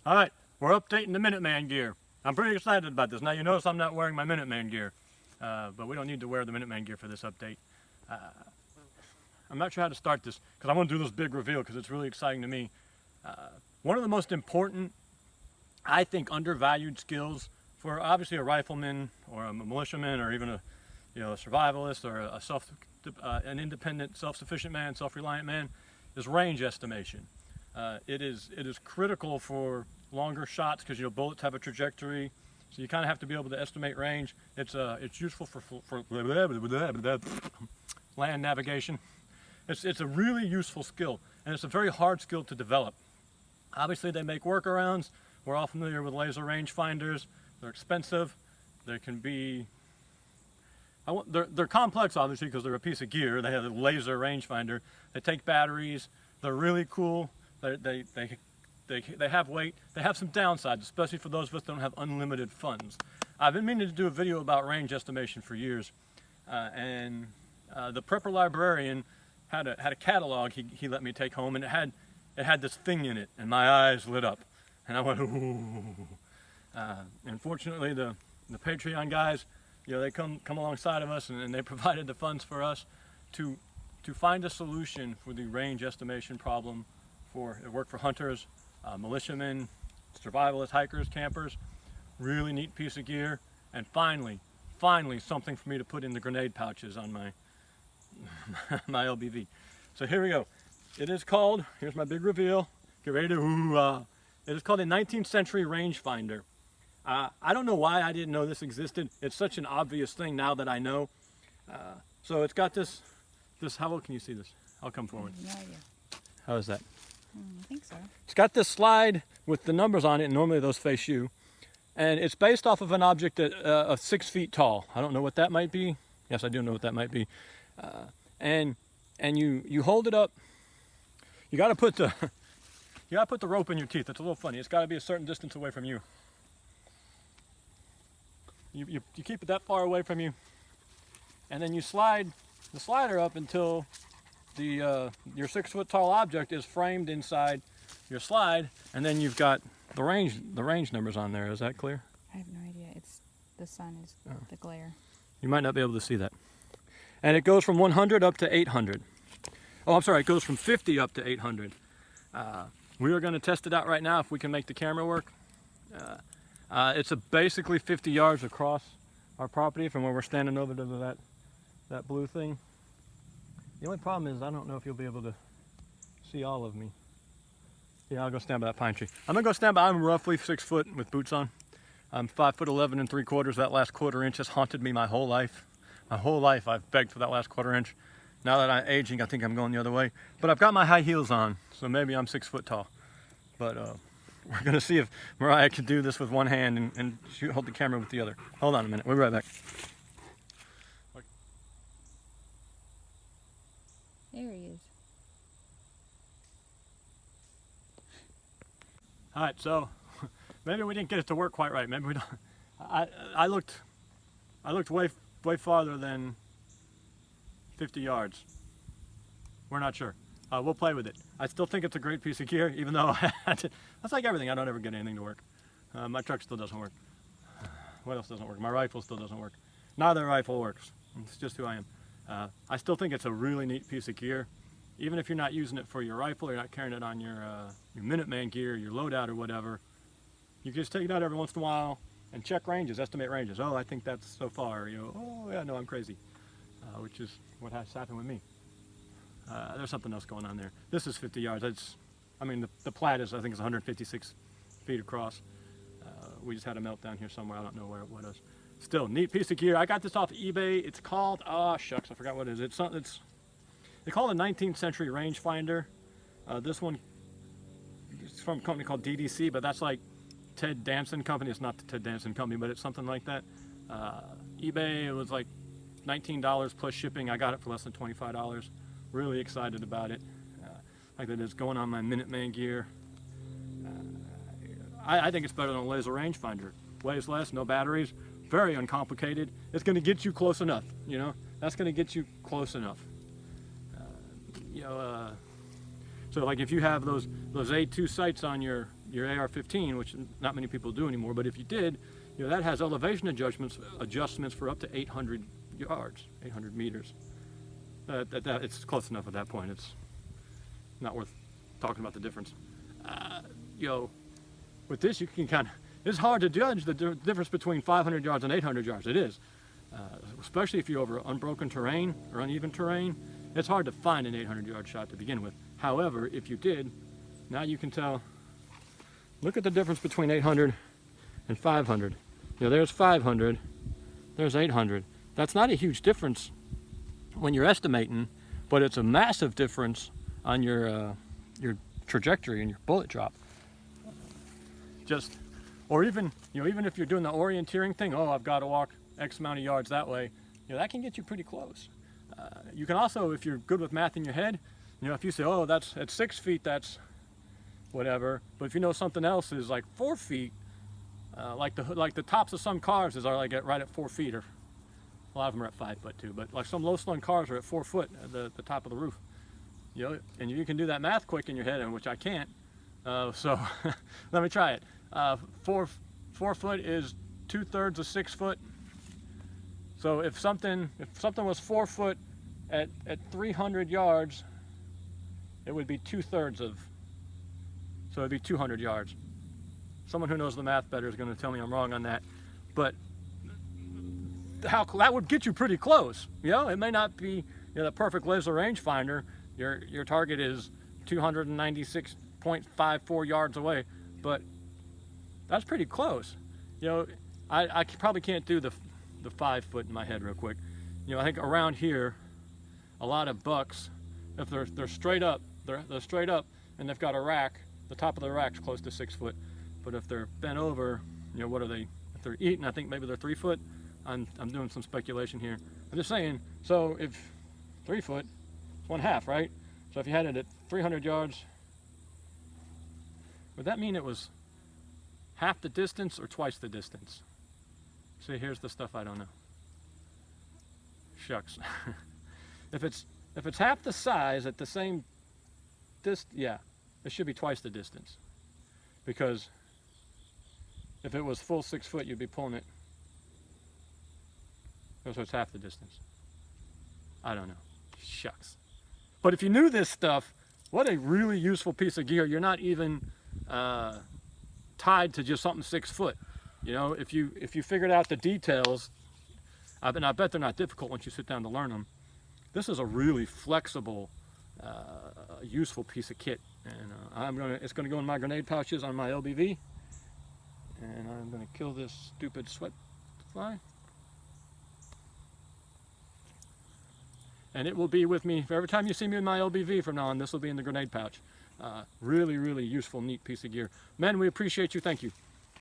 All right, we're updating the Minuteman gear. I'm pretty excited about this. Now you notice I'm not wearing my Minuteman gear, but we don't need to wear the Minuteman gear for this update. I'm not sure how to start this because I want to do this big reveal because it's really exciting to me. One of the most important, I think, undervalued skills for obviously a rifleman or a militiaman or even a survivalist or an independent, self-sufficient man, self-reliant man is range estimation. It is critical for longer shots because bullets have a trajectory, so you kind of have to be able to estimate range. It's useful for land navigation. It's a really useful skill, and it's a very hard skill to develop. Obviously, they make workarounds. We're all familiar with laser rangefinders. They're expensive. They can be they're complex, obviously, because they're a piece of gear. They have a laser rangefinder. They take batteries. They're really cool. They have weight. They have some downsides, especially for those of us that don't have unlimited funds. I've been meaning to do a video about range estimation for years, and the prepper librarian had a catalog he let me take home, and it had this thing in it, and my eyes lit up, and I went, ooh. Unfortunately, the Patreon guys, they come alongside of us, and they provided the funds for us to find a solution for the range estimation problem. It worked for hunters, militiamen, survivalists, hikers, campers. Really neat piece of gear, and finally something for me to put in the grenade pouches on my my LBV. So here we go. It is called, here's my big reveal. Get ready to ooh. It is called a 19th century rangefinder. I don't know why I didn't know this existed. It's such an obvious thing now that I know. So it's got this, how well can you see this? I'll come forward. No idea. How is that? I think so. It's got this slide with the numbers on it, and normally those face you. And it's based off of an object of 6 feet tall. I don't know what that might be. Yes, I do know what that might be. And you hold it up. You got to put the rope in your teeth. It's a little funny. It's got to be a certain distance away from you. You keep it that far away from you, and then you slide the slider up until your 6 foot tall object is framed inside your slide, and then you've got the range numbers on there. Is that clear? I have no idea. It's the sun is the glare. You might not be able to see that. And it goes from 100 up to 800. Oh, I'm sorry. It goes from 50 up to 800. We are going to test it out right now if we can make the camera work. It's basically 50 yards across our property from where we're standing over to that blue thing. The only problem is I don't know if you'll be able to see all of me. Yeah, I'll go stand by that pine tree. I'm gonna go stand by. I'm roughly 6 foot with boots on. I'm 5'11" ¾ That last quarter inch has haunted me my whole life. My whole life I've begged for that last quarter inch. Now that I'm aging, I think I'm going the other way. But I've got my high heels on, so maybe I'm 6 foot tall. But we're gonna see if Mariah can do this with one hand and hold the camera with the other. Hold on a minute, we'll be right back. There he is. All right, so maybe we didn't get it to work quite right. Maybe we don't. I looked way farther than 50 yards. We're not sure. We'll play with it. I still think it's a great piece of gear, even though that's like everything. I don't ever get anything to work. My truck still doesn't work. What else doesn't work? My rifle still doesn't work. Neither rifle works. It's just who I am. I still think it's a really neat piece of gear. Even if you're not using it for your rifle, you're not carrying it on your Minuteman gear, your loadout or whatever, you can just take it out every once in a while and check ranges, estimate ranges. Oh, I think that's so far. Oh yeah, no, I'm crazy, which is what has happened with me. There's something else going on there. This is 50 yards. The plat is, I think, is 156 feet across. We just had a meltdown here somewhere. I don't know where it was. Still, neat piece of gear. I got this off eBay. It's called, shucks, I forgot what it is. They call it a 19th century rangefinder. This one is from a company called DDC, but that's like Ted Danson Company. It's not the Ted Danson Company, but it's something like that. eBay, it was like $19 plus shipping. I got it for less than $25. Really excited about it. Like that, it's going on my Minuteman gear. I think it's better than a laser rangefinder. Weighs less, no batteries, very uncomplicated. It's going to get you close enough. That's going to get you close enough. So like if you have those A2 sights on your your AR-15, which not many people do anymore, but if you did, you know, that has elevation adjustments for up to 800 yards, 800 meters. It's close enough at that point. It's not worth talking about the difference. You know, with this, you can kind of, it's hard to judge the difference between 500 yards and 800 yards. It is, especially if you're over unbroken terrain or uneven terrain. It's hard to find an 800-yard shot to begin with. However, if you did, now you can tell. Look at the difference between 800 and 500. You know, there's 500, there's 800. That's not a huge difference when you're estimating, but it's a massive difference on your trajectory and your bullet drop. Or even, you know, even if you're doing the orienteering thing, oh, I've got to walk X amount of yards that way, you know, that can get you pretty close. You can also, if you're good with math in your head, you know, if you say, oh, that's at 6 feet, that's whatever. But if you know something else is like 4 feet, like the tops of some cars are like right at 4 feet, or a lot of them are at 5 foot too. But like some low-slung cars are at 4 foot at the top of the roof. You know, and you can do that math quick in your head, and which I can't. So let me try it. 4 foot is 2/3 of 6 foot. So if something was 4 foot at 300 yards, it would be 2/3 of. So it'd be 200 yards. Someone who knows the math better is going to tell me I'm wrong on that, but that would get you pretty close. You know, it may not be, you know, the perfect laser rangefinder. Your target is 296.54 yards away, but that's pretty close. You know, I probably can't do the 5 foot in my head real quick. You know, I think around here, a lot of bucks, if they're straight up, they're straight up, and they've got a rack. The top of the rack's close to 6 foot, but if they're bent over, you know, what are they? If they're eating, I think maybe they're 3 foot. I'm doing some speculation here. I'm just saying. So if 3 foot, it's 1/2, right? So if you had it at 300 yards, would that mean it was half the distance or twice the distance? See, here's the stuff I don't know. Shucks. If it's half the size at the same yeah, it should be twice the distance. Because if it was full 6 foot, you'd be pulling it. So it's half the distance. I don't know. Shucks. But if you knew this stuff, what a really useful piece of gear. You're not even tied to just something 6 foot. You know, if you figured out the details, and I bet they're not difficult once you sit down to learn them. This is a really flexible, useful piece of kit, and it's gonna go in my grenade pouches on my LBV, and I'm gonna kill this stupid sweat fly, and it will be with me every time you see me in my LBV from now on. This will be in the grenade pouch. Really, really useful, neat piece of gear. Men, we appreciate you. Thank you.